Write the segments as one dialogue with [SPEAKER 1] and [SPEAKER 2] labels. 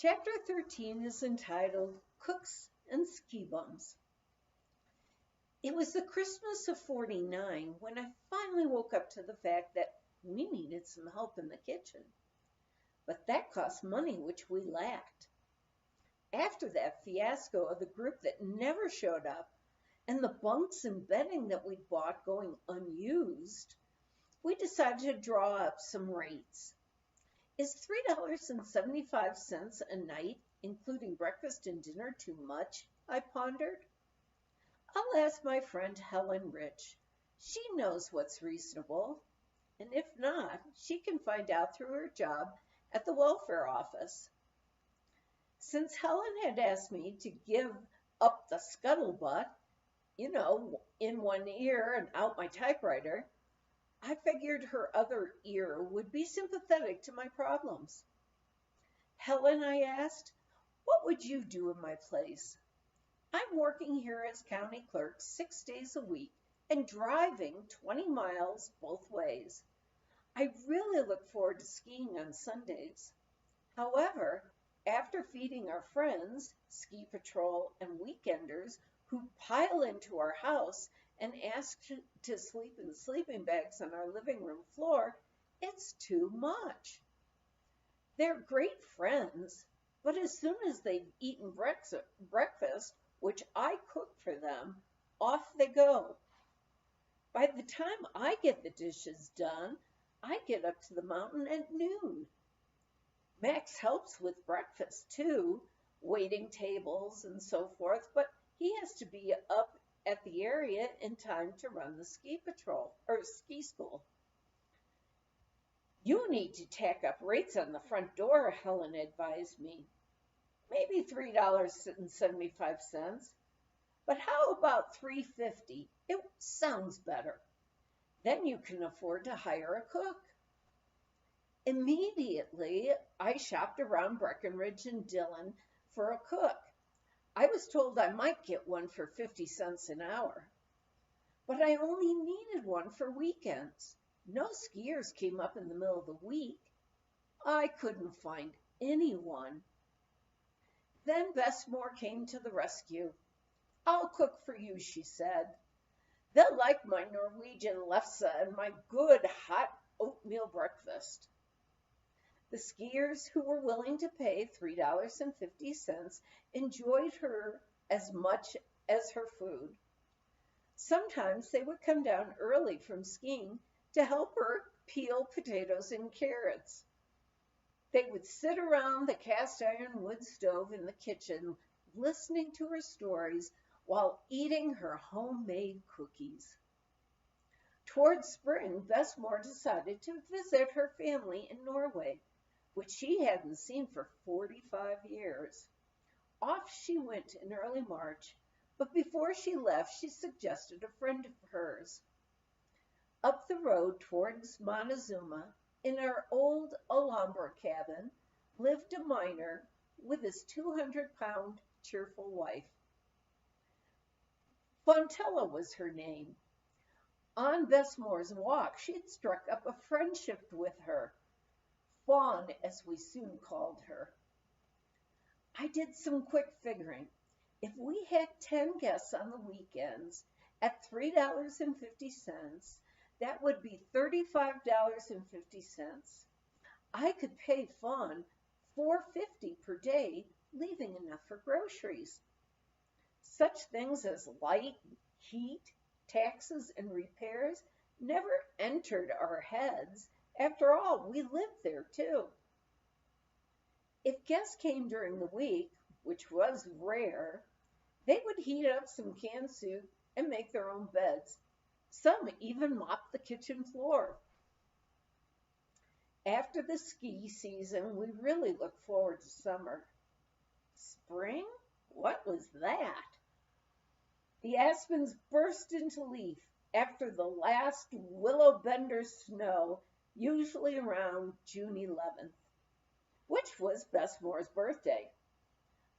[SPEAKER 1] Chapter 13 is entitled Cooks and Ski Bums. It was the Christmas of '49 when I finally woke up to the fact that we needed some help in the kitchen. But that cost money, which we lacked. After that fiasco of the group that never showed up and the bunks and bedding that we'd bought going unused, we decided to draw up some rates. Is $3.75 a night, including breakfast and dinner, too much? I pondered. I'll ask my friend Helen Rich. She knows what's reasonable. And if not, she can find out through her job at the welfare office. Since Helen had asked me to give up the scuttlebutt, in one ear and out my typewriter, I figured her other ear would be sympathetic to my problems. Helen, I asked, what would you do in my place? I'm working here as county clerk 6 days a week and driving 20 miles both ways. I really look forward to skiing on Sundays. However, after feeding our friends, ski patrol and weekenders who pile into our house and ask to sleep in sleeping bags on our living room floor, it's too much. They're great friends, but as soon as they've eaten breakfast, which I cook for them, off they go. By the time I get the dishes done, I get up to the mountain at noon. Max helps with breakfast too, waiting tables and so forth, but he has to be up at the area in time to run the ski school. You need to tack up rates on the front door, Helen advised me. Maybe $3.75, but how about $3.50? It sounds better. Then you can afford to hire a cook. Immediately, I shopped around Breckenridge and Dillon for a cook. I was told I might get one for 50 cents an hour, but I only needed one for weekends. No skiers came up in the middle of the week. I couldn't find anyone. Then Bess Moore came to the rescue. I'll cook for you, she said. They'll like my Norwegian lefse and my good hot oatmeal breakfast. The skiers who were willing to pay $3.50 enjoyed her as much as her food. Sometimes they would come down early from skiing to help her peel potatoes and carrots. They would sit around the cast iron wood stove in the kitchen, listening to her stories while eating her homemade cookies. Toward spring, Bess Moore decided to visit her family in Norway, which she hadn't seen for 45 years. Off she went in early March, but before she left, she suggested a friend of hers. Up the road towards Montezuma, in our old Alhambra cabin, lived a miner with his 200-pound cheerful wife. Fontella was her name. On Bess Moore's walk, she had struck up a friendship with her. Fawn, as we soon called her. I did some quick figuring. If we had 10 guests on the weekends at $3.50, that would be $35.50. I could pay Fawn $4.50 per day, leaving enough for groceries. Such things as light, heat, taxes, and repairs never entered our heads. After all, we lived there too. If guests came during the week, which was rare, they would heat up some canned soup and make their own beds. Some even mopped the kitchen floor. After the ski season, we really looked forward to summer. Spring? What was that? The aspens burst into leaf after the last willow bender snow, usually around June 11th, which was Bess Moore's birthday.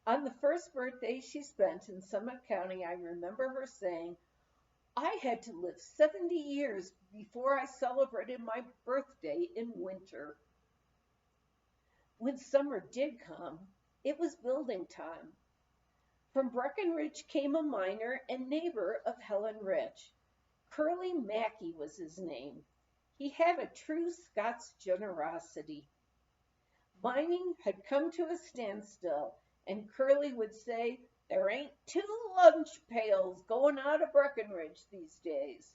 [SPEAKER 1] On the first birthday she spent in Summit County, I remember her saying, I had to live 70 years before I celebrated my birthday in winter. When summer did come, It was building time. From Breckenridge came a miner and neighbor of Helen Rich. Curly Mackey was his name. He had a true Scots generosity. Mining had come to a standstill, and Curly would say, "There ain't two lunch pails going out of Breckenridge these days."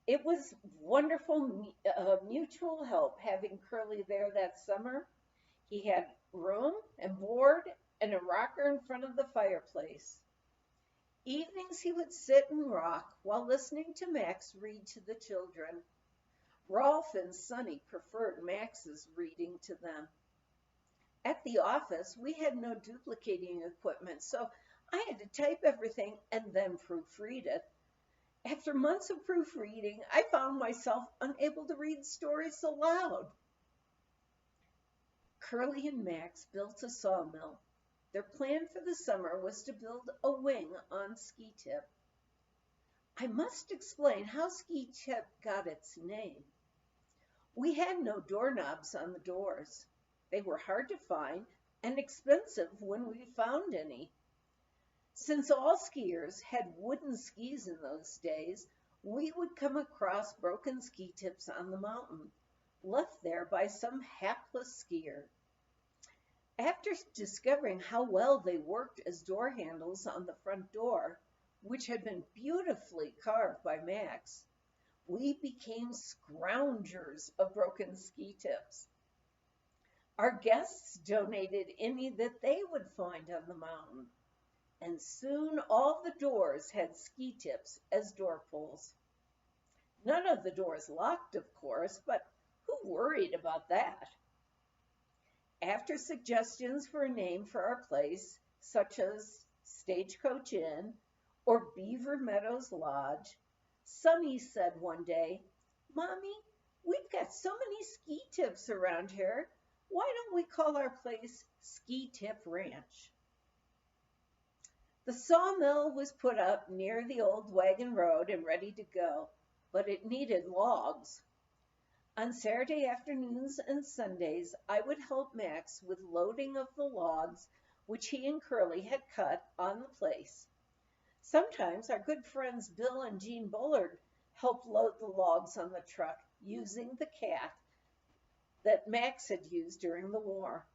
[SPEAKER 1] It was wonderful mutual help having Curly there that summer. He had room and board and a rocker in front of the fireplace. Evenings he would sit and rock while listening to Max read to the children. Rolf and Sonny preferred Max's reading to them. At the office, we had no duplicating equipment, so I had to type everything and then proofread it. After months of proofreading, I found myself unable to read stories aloud. Curly and Max built a sawmill. Their plan for the summer was to build a wing on Ski Tip. I must explain how Ski Tip got its name. We had no doorknobs on the doors. They were hard to find and expensive when we found any. Since all skiers had wooden skis in those days, we would come across broken ski tips on the mountain, left there by some hapless skier. After discovering how well they worked as door handles on the front door, which had been beautifully carved by Max, we became scroungers of broken ski tips. Our guests donated any that they would find on the mountain, and soon all the doors had ski tips as door pulls. None of the doors locked, of course, but who worried about that? After suggestions for a name for our place, such as Stagecoach Inn or Beaver Meadows Lodge, Sonny said one day, "Mommy, we've got so many ski tips around here. Why don't we call our place Ski Tip Ranch?" The sawmill was put up near the old wagon road and ready to go, but it needed logs. On Saturday afternoons and Sundays, I would help Max with loading of the logs which he and Curly had cut on the place. Sometimes our good friends Bill and Jean Bullard helped load the logs on the truck using the cat that Max had used during the war.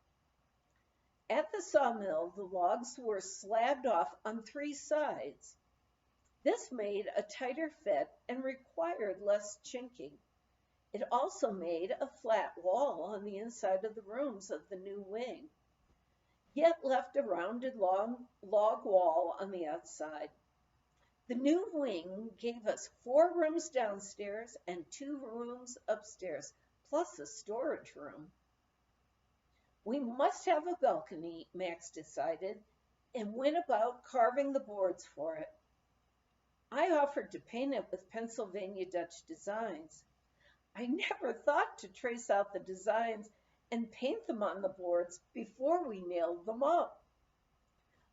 [SPEAKER 1] At the sawmill, the logs were slabbed off on 3 sides. This made a tighter fit and required less chinking. It also made a flat wall on the inside of the rooms of the new wing, yet left a rounded log wall on the outside. The new wing gave us 4 rooms downstairs and 2 rooms upstairs, plus a storage room. We must have a balcony, Max decided, and went about carving the boards for it. I offered to paint it with Pennsylvania Dutch designs. I never thought to trace out the designs and paint them on the boards before we nailed them up.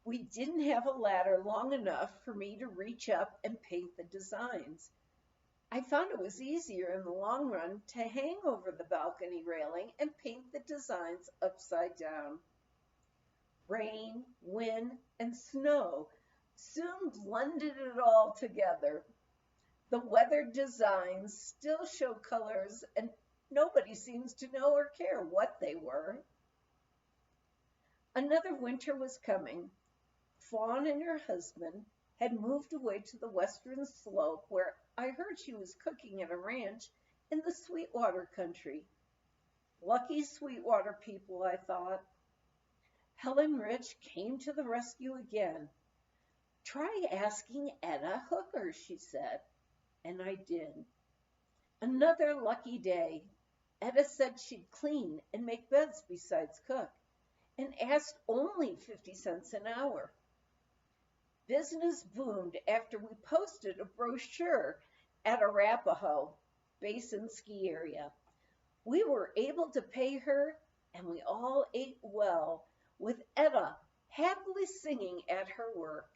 [SPEAKER 1] We didn't have a ladder long enough for me to reach up and paint the designs. I found it was easier in the long run to hang over the balcony railing and paint the designs upside down. Rain, wind, and snow soon blended it all together. The weathered designs still show colors, and nobody seems to know or care what they were. Another winter was coming. Fawn and her husband had moved away to the western slope, where I heard she was cooking at a ranch in the Sweetwater country. Lucky Sweetwater people, I thought. Helen Rich came to the rescue again. "Try asking Edna Hooker," she said. And I did. Another lucky day. Edna said she'd clean and make beds besides cook, and asked only 50 cents an hour. Business boomed after we posted a brochure at Arapahoe Basin ski area. We were able to pay her, and we all ate well, with Edna happily singing at her work.